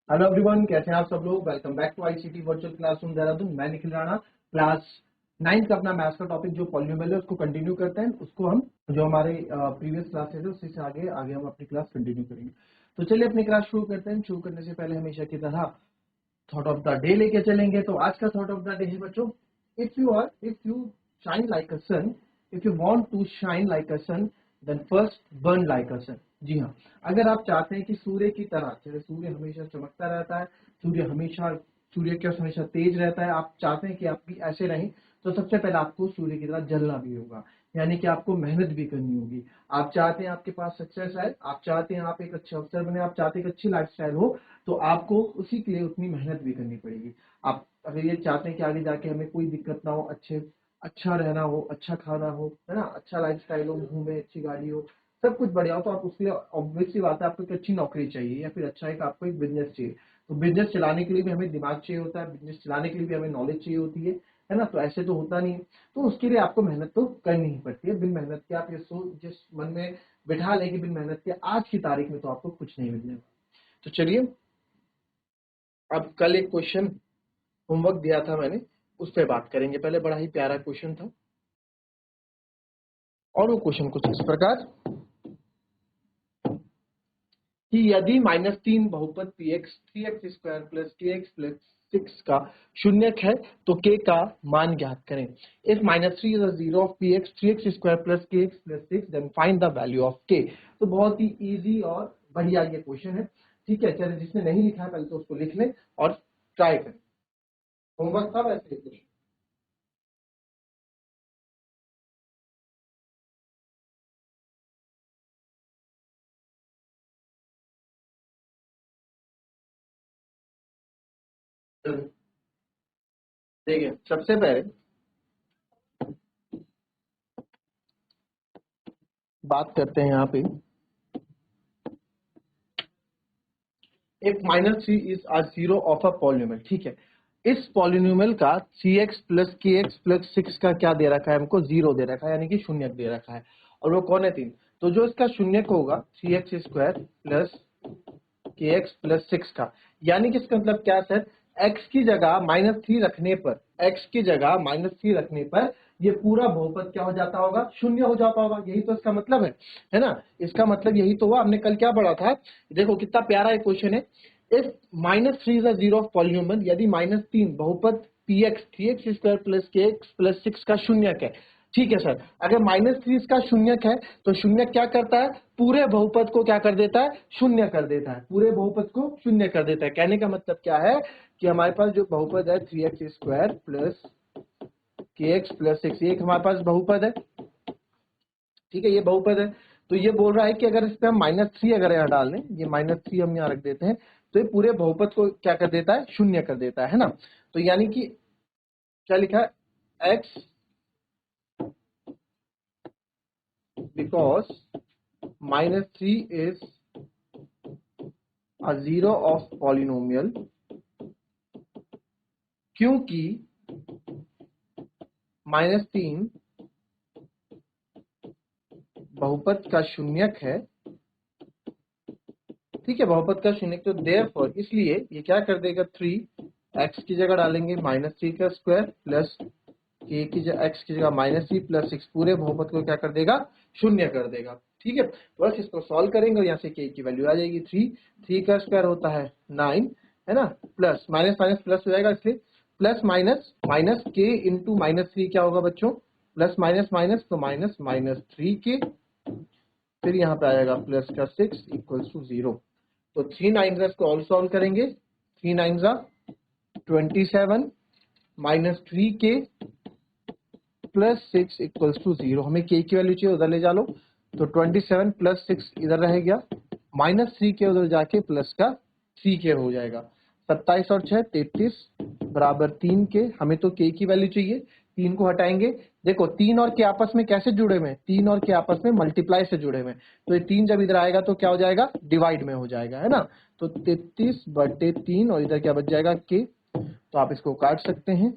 Hello everyone, कैसे हैं आप सब लोग। Welcome back to ICT virtual classroom Dehradun. मैं निखिल राणा। क्लास 9 का अपना मैथ्स का टॉपिक जो पॉलिनोमियल है उसको कंटिन्यू करते हैं। उसको हम जो हमारे प्रीवियस क्लासेस है उससे आगे आगे हम अपनी क्लास कंटिन्यू करेंगे। तो चलिए अपनी क्लास शुरू करते हैं। शुरू करने से पहले हमेशा की तरह थॉट ऑफ द डे लेके चलेंगे। तो आज का थॉट ऑफ द डे है बच्चों, if you shine like a sun, if you want to shine like a sun then first burn like a sun. जी हाँ, अगर आप चाहते हैं कि सूर्य की तरह, जैसे सूर्य हमेशा चमकता रहता है, सूर्य का हमेशा तेज रहता है, आप चाहते हैं कि आप भी ऐसे रहें, तो सबसे पहले आपको सूर्य की तरह जलना भी होगा, यानी कि आपको मेहनत भी करनी होगी। आप चाहते हैं आपके पास सक्सेस आए, आप चाहते हैं आप एक अच्छे अफसर बने, आप चाहते हैं एक अच्छी लाइफस्टाइल हो, तो आपको उसी के लिए उतनी मेहनत भी करनी पड़ेगी। आप अगर ये चाहते हैं कि आगे जाके हमें कोई दिक्कत ना हो, अच्छा रहना हो, अच्छा खाना हो, है ना, अच्छा लाइफस्टाइल हो, घूमे, अच्छी गाड़ी हो, सब कुछ बढ़िया हो, तो आप उसके लिए ऑब्वियसली बात है आपको एक अच्छी नौकरी चाहिए या फिर अच्छा एक आपको एक बिजनेस चाहिए। तो बिजनेस चलाने के लिए भी हमें दिमाग चाहिए होता है, बिजनेस चलाने के लिए भी हमें नॉलेज चाहिए होती है ना। तो ऐसे तो होता नहीं है, तो उसके लिए आपको मेहनत तो करनी ही पड़ती है। बिन मेहनत के आप ये सोच जिस मन में बिठा लेंगे बिन मेहनत के आज की तारीख में तो आपको कुछ नहीं मिलने वाला। तो चलिए, अब कल एक क्वेश्चन होमवर्क दिया था मैंने, उस पर बात करेंगे। पहले बड़ा ही प्यारा क्वेश्चन था और वो क्वेश्चन कुछ इस प्रकार कि यदि -3 बहुपद px 3x square plus kx plus 6 का शून्यक है तो k का मान ज्ञात करें। If -3 is a zero of px 3x square plus kx plus 6 then find the value of k। तो बहुत ही इजी और बढ़िया ये क्वेश्चन है। ठीक है, चलिए जिसने नहीं लिखा है पहले तो उसको लिख लें और ट्राई करें। होमवर्क था वैसे क्वेश्चन। देखिए, सबसे पहले बात करते हैं यहाँ पे, एक -3 is a zero of a polynomial. ठीक है, इस पॉलिनोमियल का cx प्लस kx प्लस 6 का क्या दे रखा है हमको, जीरो दे रखा है, यानी कि शून्यक दे रखा है। और वो कौन है, 3। तो जो इसका शून्यक होगा 3x square plus kx plus 6 का, यानी कि इसका मतलब क्या सर, x की जगह -3 रखने पर, x की जगह -3 रखने पर ये पूरा बहुपद क्या हो जाता होगा, शून्य हो जाता होगा। यही तो इसका मतलब है ना। इसका मतलब यही तो हुआ। हमने कल क्या पढ़ा था, देखो कितना प्यारा एक क्वेश्चन है। If -3 is a zero of polynomial, यदि -3 बहुपद px 3x square plus kx plus 6 का शून्यक है। ठीक है सर, अगर -3 इसका शून्यक है तो शून्यक क्या करता है, पूरे बहुपद को क्या कर देता है, शून्य कर देता है, पूरे बहुपद को शून्य कर देता है। कहने का मतलब क्या है कि हमारे पास जो बहुपद है 3x square plus kx plus 6, एक हमारे पास बहुपद है। ठीक है, ये बहुपद है। तो ये बोल रहा है कि अगर इस पे हम -3 अगर यहाँ डाल दें, ये -3 हम यहाँ रख देते हैं, तो ये पूरे बहुपद को क्या कर देता है, शून्य कर देता है ना। तो यानी कि क्या लिखा है, x because -3 is a zero of polynomial, क्योंकि -3 बहुपद का शून्यक है। ठीक है, बहुपद का शून्यक, तो देयरफॉर इसलिए ये क्या कर देगा, 3 x की जगह डालेंगे -3 का स्क्वायर प्लस k की जगह x की जगह -3 प्लस 6, पूरे बहुपद को क्या कर देगा, शून्य कर देगा। ठीक है, तो बस इसको सॉल्व करेंगे और यहाँ से k की वैल्यू आ जाएगी 3 का स्क्वायर होता है 9, है ना, प्लस माइनस माइनस प्लस हो जाएगा, इसलिए plus minus minus k into -3 क्या होगा बच्चों, प्लस माइनस माइनस तो माइनस -3k, फिर यहाँ पे आएगा प्लस का 6 इक्वल्स टू 0। तो 3 9 को ऑल सॉल्व करेंगे, 3 9 27 minus 3k plus 6 equals to 0। हमें k की वैल्यू चाहिए, उधर ले जा लो। तो 27 प्लस 6 इधर रह गया, -3k उधर जाके प्लस का 3k हो जाएगा। 27 और 6 33 बराबर 3k। हमें तो k की वैल्यू चाहिए, 3 को हटाएंगे। देखो 3 और k आपस में कैसे जुड़े हुए हैं, 3 और k आपस में मल्टीप्लाई से जुड़े हुए हैं। तो ये 3 जब इधर आएगा तो क्या हो जाएगा, डिवाइड में हो जाएगा, है ना। तो 33/3 और इधर क्या बच जाएगा, k। तो आप इसको काट सकते हैं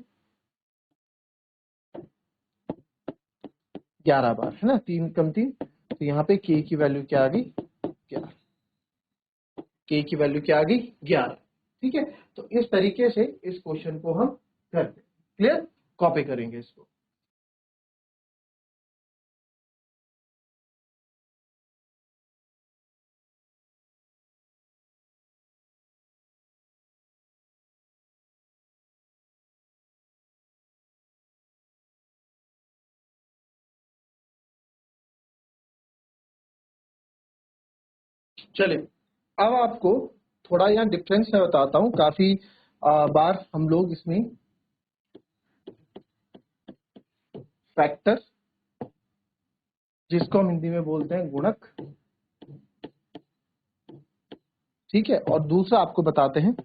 11 बार, है ना, 3 कम 3। तो यहाँ पे k की वैल्यू क्या आ गई, 11। k की वैल्यू क्या आ गई, 11। ठीक है, तो इस तरीके से इस क्वेश्चन को हम करते हैं। क्लियर, कॉपी करेंगे इसको। चलिए, अब आपको थोड़ा यहाँ डिफरेंस मैं बताता हूँ। काफी बार हम लोग इसमें फैक्टर, जिसको हम हिंदी में बोलते हैं गुणक, ठीक है, और दूसरा आपको बताते हैं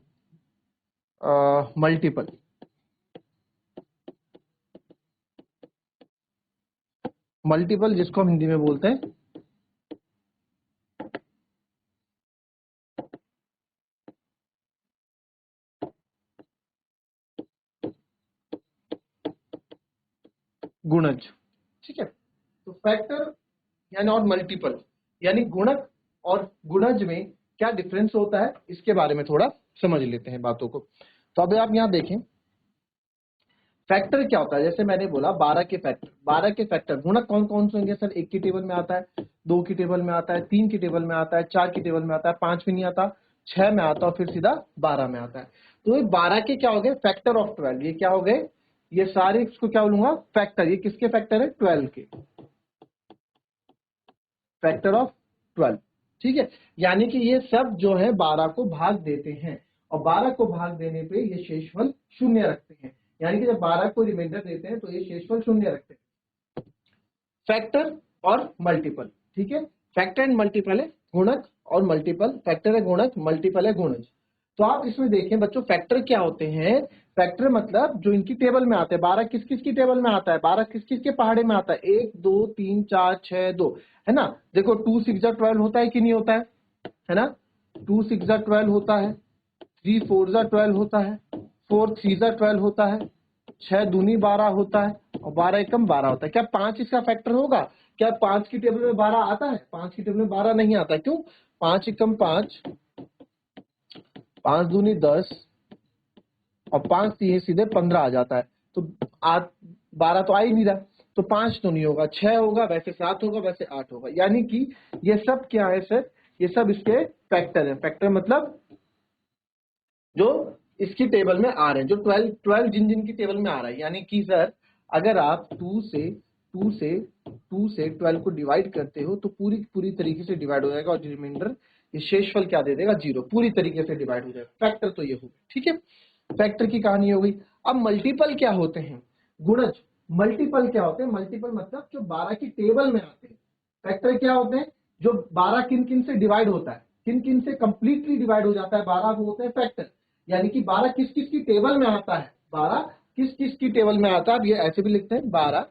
मल्टीपल। मल्टीपल जिसको हम हिंदी में बोलते हैं गुणज, ठीक है। तो फैक्टर यानी और मल्टीपल यानी गुणक और गुणज में क्या डिफरेंस होता है, इसके बारे में थोड़ा समझ लेते हैं बातों को। तो अभी आप यहाँ देखें, फैक्टर क्या होता है। जैसे मैंने बोला 12 के फैक्टर, 12 के फैक्टर गुणक कौन कौन से होंगे सर? 1 की टेबल में आता है, 2 की टेबल में आता है, 3 की टेबल में आता है, 4 की टेबल में आता है, 5 में नहीं आता, 6 में आता है और फिर सीधा 12 में आता है। तो ये 12 के क्या हो गए? Factor of 12। ये क्या हो गए? ये सारे इसको क्या बोलूंगा? फैक्टर। ये किसके फैक्टर है? 12 के फैक्टर ऑफ 12, ठीक है। यानी कि ये सब जो है 12 को भाग देते हैं और 12 को भाग देने पे ये शेषफल शून्य रखते हैं। यानी कि जब 12 को रिमाइंडर देते हैं तो ये शेषफल शून्य रखते हैं। फैक्टर और मल्टीपल, ठीक है। फैक्टर एंड मल्टीपल है गुणक और मल्टीपल, फैक्टर है गुणक, मल्टीपल है गुणज। तो आप इसमें देखें बच्चों, फैक्टर क्या होते हैं? फैक्टर मतलब जो इनकी टेबल में आते हैं। 12 किस किस की टेबल में आता है? 12 किस किस के पहाड़े में आता है? 1 2 3 4 6 2, है ना। देखो 2 6 12 होता है कि नहीं होता है ना। 2 6 12 होता है, 3 4 12 होता है, 4 3 12 होता है, 6 दूनी 12 होता है और 12 एकम 12 होता है। क्या 5 इसका फैक्टर होगा? क्या 5 की टेबल में 12 आता है? 5 की टेबल में 12 नहीं आता। क्यों? 5 एकम 5, 5 दूनी 10 और 5 तीन सीधे 15 आ जाता है। तो 12 तो आ ही नहीं रहा, तो 5 तो नहीं होगा, 6 होगा, वैसे 7 होगा, वैसे 8 होगा। यानी कि ये सब क्या है सर? ये सब इसके फैक्टर है। फैक्टर मतलब जो इसकी टेबल में आ रहे हैं, जो 12 जिन जिन की टेबल में आ रहा है। यानी कि सर अगर आप 2 से 12 को डिवाइड करते हो तो पूरी पूरी तरीके से डिवाइड हो जाएगा और रिमाइंडर ये शेषफल क्या दे देगा? 0। पूरी तरीके से डिवाइड हो जाएगा। फैक्टर तो ये हो गया, ठीक है। फैक्टर की कहानी हो गई। अब मल्टीपल क्या होते हैं? गुणज। मल्टीपल क्या होते हैं? मल्टीपल मतलब जो 12 की टेबल में आते हैं। फैक्टर क्या होते हैं? जो 12 किन किन से डिवाइड होता है, किन किन से कंप्लीटली डिवाइड हो जाता है 12, वो होते हैं फैक्टर। यानी कि 12 किस किस की टेबल में आता है? 12 किस किस की टेबल में आता है? अब ये ऐसे भी लिखते हैं, 12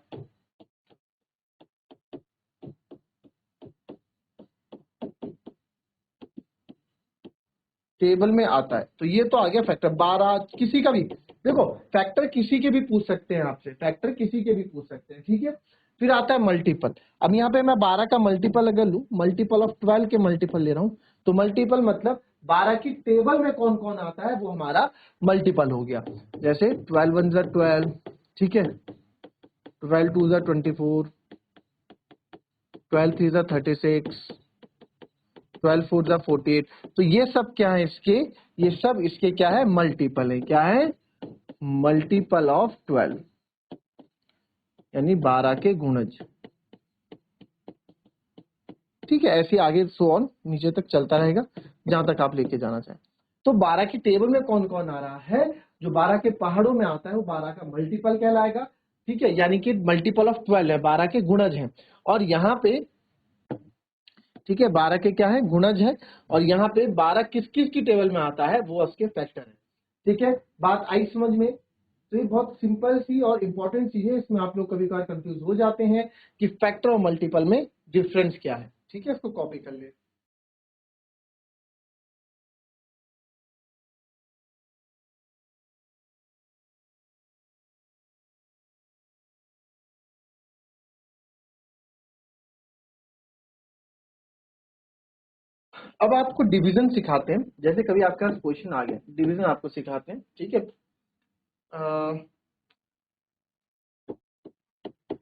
टेबल में आता है। तो ये तो आ गया फैक्टर। 12 किसी का भी, देखो फैक्टर किसी के भी पूछ सकते हैं आपसे, फैक्टर किसी के भी पूछ सकते हैं, ठीक है। फिर आता है मल्टीपल। अब यहाँ पे मैं 12 का मल्टीपल अगर लूं, मल्टीपल ऑफ 12 के मल्टीपल ले रहा हूं, तो मल्टीपल मतलब 12 की टेबल में कौन कौन आता है वो हमारा मल्टीपल हो गया। जैसे 12 1 12, ठीक है, 12 2 24, 12 3 36, 12 4 48। तो ये सब क्या है इसके? ये सब इसके क्या है? मल्टीपल है। क्या है? मल्टीपल ऑफ 12, यानी 12 के गुणज, ठीक है। ऐसे आगे सो ऑन नीचे तक चलता रहेगा जहां तक आप लेके जाना चाहें। तो 12 की टेबल में कौन कौन आ रहा है? जो 12 के पहाड़ों में आता है वो 12 का मल्टीपल कहलाएगा, ठीक है। यानी कि मल्टीपल ऑफ 12 है, 12 के गुणज हैं। और यहाँ पे, ठीक है, 12 के क्या है? गुणज है। और यहाँ पे 12 किस किस की टेबल में आता है वो उसके फैक्टर है, ठीक है। बात आई समझ में? तो ये बहुत सिंपल सी और इंपॉर्टेंट चीज है। इसमें आप लोग कभी कभार कंफ्यूज हो जाते हैं कि फैक्टर और मल्टीपल में डिफरेंस क्या है, ठीक है। इसको कॉपी कर ले। अब आपको डिवीजन सिखाते हैं, जैसे कभी आपके पास क्वेश्चन आ गया, डिवीजन आपको सिखाते हैं, ठीक है।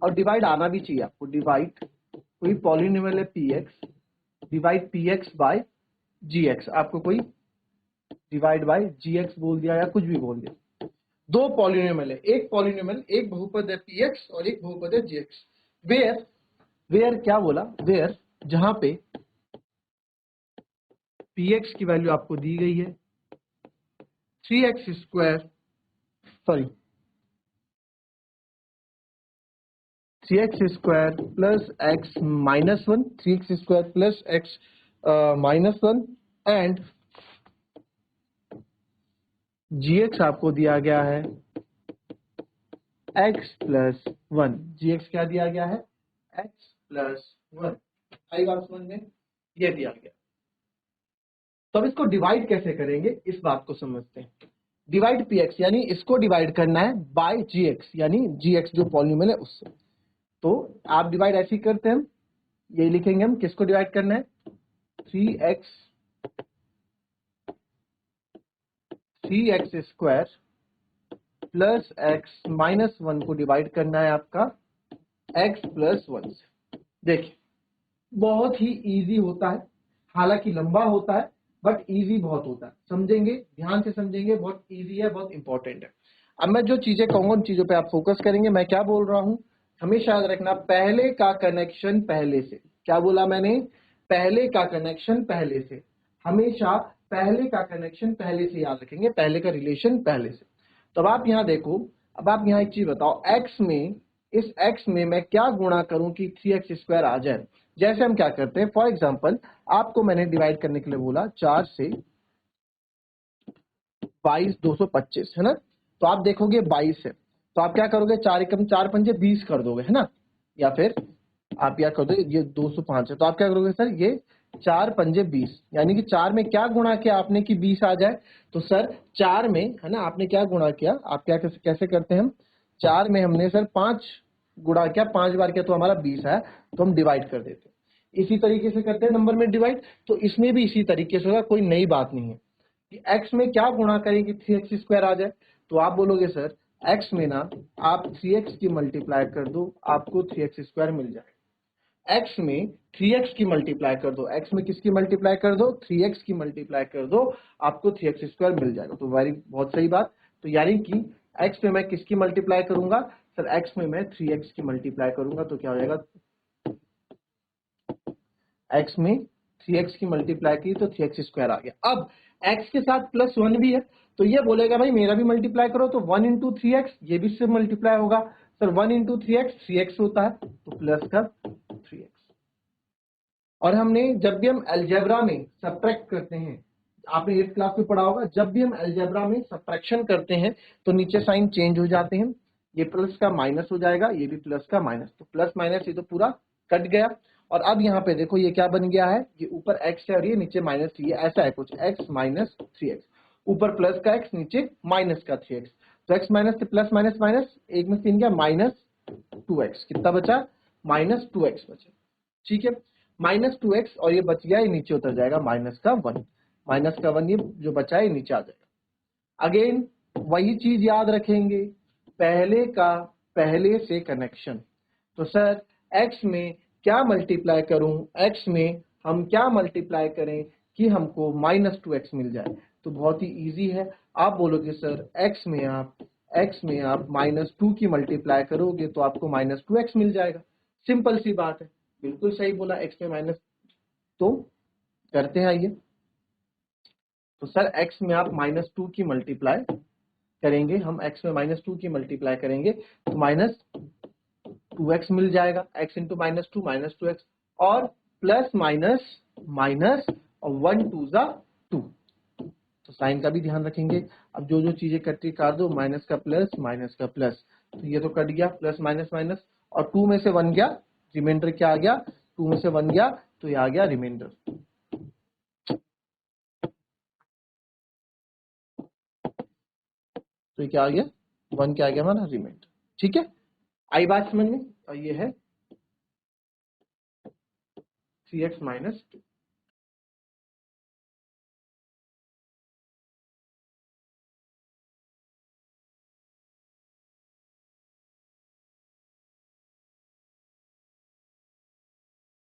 और डिवाइड आना भी चाहिए आपको। डिवाइड, कोई पॉलिनोमियल है P X, divide P X by G X, आपको कोई डिवाइड बाय जी एक्स बोल दिया या कुछ भी बोल दिया। दो पॉलिनोमियल है, एक पॉलिनोमियल, एक बहुपद है पी एक्स और एक बहुपद है जी एक्स। वेयर, वेयर क्या बोला, वेयर जहां पे पी एक्स की वैल्यू आपको दी गई है 3x square, sorry 3x square plus x minus one, 3x square plus x minus one, and gx आपको दिया गया है x प्लस वन। gx क्या दिया गया है, x प्लस वन। आई बात समझ में, ये दिया गया। तो अब इसको डिवाइड कैसे करेंगे, इस बात को समझते हैं। डिवाइड पी एक्स यानी इसको डिवाइड करना है बाय जी एक्स, यानी जी एक्स जो पॉलिनोमियल है उससे। तो आप डिवाइड ऐसे ही करते हैं, यही लिखेंगे हम, किसको डिवाइड करना है 3x square plus x minus one को डिवाइड करना है आपका x प्लस वन से। देखिए बहुत ही इजी होता है, हालांकि लंबा होता है बट इजी बहुत होता है, समझेंगे ध्यान से समझेंगे, बहुत इजी है, बहुत इंपॉर्टेंट है। अब मैं जो चीजें कहूंगा उन चीजों पे आप फोकस करेंगे। मैं क्या बोल रहा हूं, हमेशा याद रखना, पहले का कनेक्शन पहले से। क्या बोला मैंने, पहले का कनेक्शन पहले से। हमेशा पहले का कनेक्शन पहले से याद रखेंगे, पहले का रिलेशन पहले से। तो अब आप यहाँ देखो, अब आप यहाँ एक चीज बताओ, x में, इस x में मैं क्या गुणा करूं कि 3x स्क्वायर आ जाए। जैसे हम क्या करते हैं, फॉर एग्जाम्पल आपको मैंने डिवाइड करने के लिए बोला 4 से 22 225, है ना। तो आप देखोगे 22 है, तो आप क्या करोगे, 4 एकम 4 पंजे 20 कर दोगे, है ना। या फिर आप क्या कर दोगे, ये 205 है, तो आप क्या करोगे सर, ये 4 पंजे 20, यानी कि 4 में क्या गुणा किया आपने कि 20 आ जाए। तो सर 4 में, है ना, आपने क्या गुणा किया, आप क्या कैसे करते हैं हम, 4 में हमने सर 5 गुणा किया, 5 बार किया तो हमारा 20 है, तो हम डिवाइड कर देते हैं। इसी तरीके से करते हैं नंबर में डिवाइड, तो इसमें भी इसी तरीके से होगा, कोई नई बात नहीं है कि x में क्या गुणा करें कि 3x स्क्वायर आ जाए। तो आप बोलोगे सर x में ना आप 3x की मल्टीप्लाई कर दो, आपको 3x स्क्वायर मिल जाएगा। x में 3x की मल्टीप्लाई कर दो, x में किसकी मल्टीप्लाई कर दो, 3x की मल्टीप्लाई कर दो, आपको 3x स्क्वायर मिल जाएगा। तो वेरी बहुत सही बात। तो यानी कि x में मैं किसकी मल्टीप्लाई करूंगा, सर x में मैं 3x की मल्टीप्लाई करूंगा, तो क्या हो जाएगा, x में 3x की मल्टीप्लाई की तो 3x स्क्वायर आ गया। अब x के साथ प्लस वन भी है, तो ये बोलेगा भाई मेरा भी मल्टीप्लाई करो, तो 1 इंटू 3x, ये भी इससे मल्टीप्लाई होगा। सर 1 इंटू 3x 3x होता है, तो प्लस का 3x। और हमने जब भी हम अलजेब्रा में सब्ट्रैक्ट करते हैं, आपने 8th क्लास में पढ़ा होगा, जब भी हम अलजेब्रा में सब्ट्रैक्शन करते हैं तो नीचे साइन चेंज हो जाते हैं, ये प्लस का माइनस हो जाएगा, ये भी प्लस का माइनस, तो प्लस माइनस ये तो पूरा कट गया। और अब यहाँ पे देखो ये क्या बन गया है, ये ऊपर x है और ये नीचे माइनस 3 है, ऐसा है कुछ, x माइनस 3x, ऊपर प्लस का x नीचे माइनस का 3x, तो x माइनस से प्लस माइनस माइनस, एक में 3 गया, माइनस 2x, कितना बचा, माइनस 2x बचा, ठीक है। माइनस 2x और ये बच गया, ये नीचे उतर जाएगा, माइनस का 1, माइनस का 1 ये जो बचा है नीचे आ जाएगा। अगेन वही चीज याद रखेंगे, पहले का पहले से कनेक्शन। तो सर x में क्या मल्टीप्लाई करूं, x में हम क्या मल्टीप्लाई करें कि हमको माइनस 2x मिल जाए। तो बहुत ही इजी है, आप बोलोगे सर x में आप माइनस 2 की मल्टीप्लाई करोगे तो आपको माइनस 2x मिल जाएगा। सिंपल सी बात है, बिल्कुल सही बोला, x में माइनस। तो करते हैं आइए, तो सर x में आप माइनस 2 की मल्टीप्लाई करेंगे, हम x में माइनस 2 की मल्टीप्लाई करेंगे तो माइनस 2x मिल जाएगा, x इंटू माइनस 2x, और प्लस माइनस माइनस, और 1 2 जा 2, तो साइन का भी ध्यान रखेंगे। अब जो जो चीजें कटती काट दो, माइनस का प्लस, तो ये तो कट गया, प्लस माइनस माइनस, और 2 में से 1 गया, रिमाइंडर क्या आ गया, 2 में से 1 गया तो ये आ गया रिमाइंडर। तो ये क्या आ गया, 1 क्या आ गया हमारा रिमाइंडर, ठीक है। आई बात समझ में, और ये है 3x माइनस 2।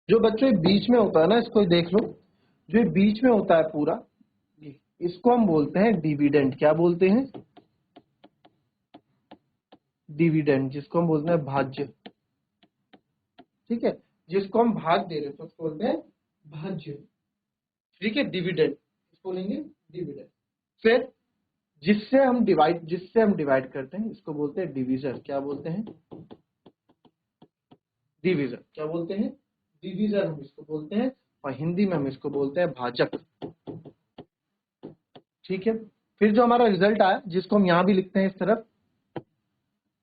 जो बच्चों ये बीच में होता है ना, इसको देख लो, जो ये बीच में होता है पूरा, इसको हम बोलते हैं डिविडेंड। क्या बोलते हैं? डिविडेंड, जिसको हम बोलते हैं भाज्य। ठीक है, जिसको हम भाग दे रहे हैं तो उसको बोलते हैं भाज्य। ठीक है, डिविडेंड इसको बोलेंगे डिविडेंड। फिर जिससे हम डिवाइड करते हैं इसको बोलते हैं डिवीजर। क्या बोलते हैं? डिवीजर। क्या बोलते हैं? डिवीजर हम इसको बोलते हैं, और हिंदी में हम इसको बोलते हैं भाजक। ठीक है, फिर जो हमारा रिजल्ट आया जिसको हम यहां भी लिखते हैं इस तरफ,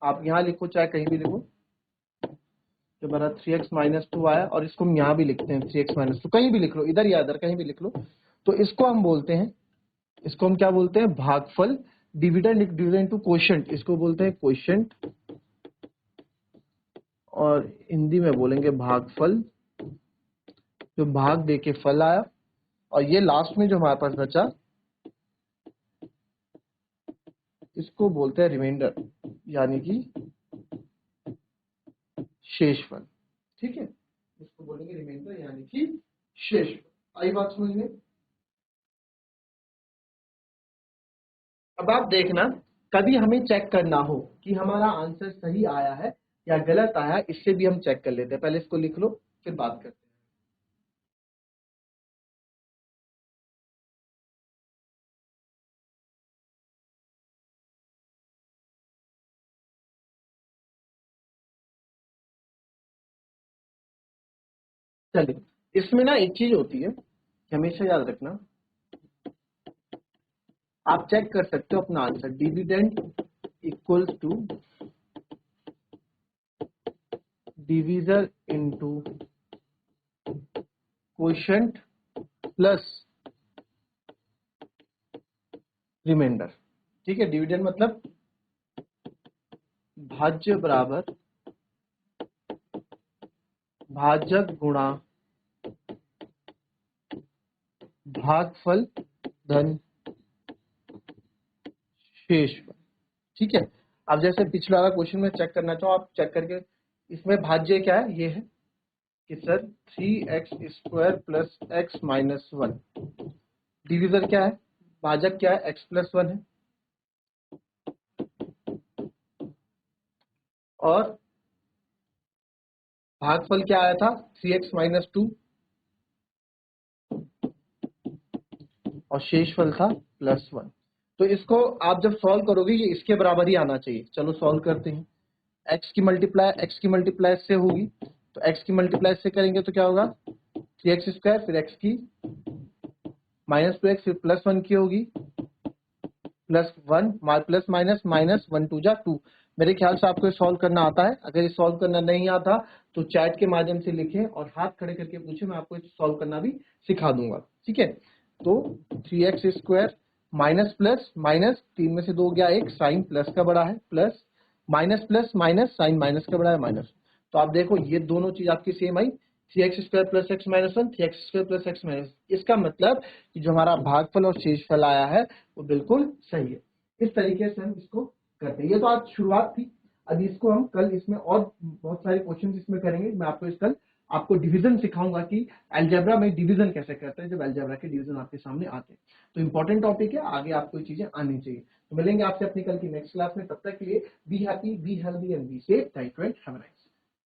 आप यहां लिखो चाहे कहीं भी लिखो, जो हमारा 3x माइनस 2 आया, और इसको हम यहां भी लिखते हैं 3x माइनस 2, कहीं भी लिख लो, इधर या इधर कहीं भी लिख लो। तो इसको हम बोलते हैं, इसको हम क्या बोलते हैं? भागफल। डिविडेंड डिविडेंड टू क्वोशिएंट, इसको बोलते हैं क्वोशिएंट, और हिंदी में बोलेंगे भागफल, जो भाग दे के फल आया। और ये लास्ट में जो हमारे पास बचा, इसको बोलते हैं रिमाइंडर, यानी कि शेषफल। ठीक है, इसको बोलेंगे रिमाइंडर यानी कि शेषफल। आई बात समझ में? अब आप देखना, कभी हमें चेक करना हो कि हमारा आंसर सही आया है या गलत आया है, इससे भी हम चेक कर लेते हैं। पहले इसको लिख लो, फिर बात करते हैं। चलिए, इसमें ना एक चीज होती है कि हमेशा याद रखना, आप चेक कर सकते हो अपना answer. Dividend equals to divisor into quotient plus remainder. ठीक है, डिविडेंड मतलब भाज्य बराबर भाजक गुणा भागफल धन शेषफल। ठीक है, अब जैसे पिछला वाला क्वेश्चन में चेक करना चाहो, आप चेक करके, इसमें भाज्य क्या है? ये है कि sir 3x² plus x minus 1। Divisor क्या है? भाजक क्या है? x प्लस 1 है। और भागफल क्या आया था? 3x माइनस 2, और शेषफल था प्लस 1। तो इसको आप जब सॉल्व करोगे ये इसके बराबर ही आना चाहिए। चलो सॉल्व करते हैं। एक्स की मल्टीप्लाई से होगी, तो एक्स की मल्टीप्लाई से करेंगे तो क्या होगा? 3x², फिर x की माइनस 2x, फिर प्लस 1 की होगी, प्लस 1, प्लस माइनस माइनस 1 2 जा 2। मेरे ख्याल से आपको सॉल्व करना आता है। अगर ये सॉल्व करना नहीं आता तो चैट के माध्यम से लिखें और हाथ खड़े करके पूछे, मैं आपको सॉल्व करना भी सिखा दूंगा। ठीक है, तो 3x² माइनस प्लस माइनस, 3 में से 2 गया 1, साइन प्लस का बड़ा है, plus minus plus minus, sign minus का बड़ा है, माइनस। तो आप देखो ये दोनों चीज आपकी सेम आई, 3x² plus x minus 1, 3x² plus x minus. इसका मतलब कि जो हमारा भागफल और शेषफल आया है वो बिल्कुल सही है। इस तरीके से हम इसको करते हैं। ये तो आज शुरुआत थी, अभी इसको हम कल इसमें और बहुत सारे क्वेश्चन इसमें करेंगे। मैं आपको इस कल आपको डिवीजन सिखाऊंगा कि अलजेब्रा में डिवीजन कैसे करते हैं, जब अलजेब्रा के डिवीजन आपके सामने आते हैं। तो इंपॉर्टेंट टॉपिक है, आगे आपको ये चीजें आनी चाहिए। तो मिलेंगे आपसे अपनी कल की नेक्स्ट क्लास में। तब तक के लिए be happy, be healthy and be safe. Thank you and have a nice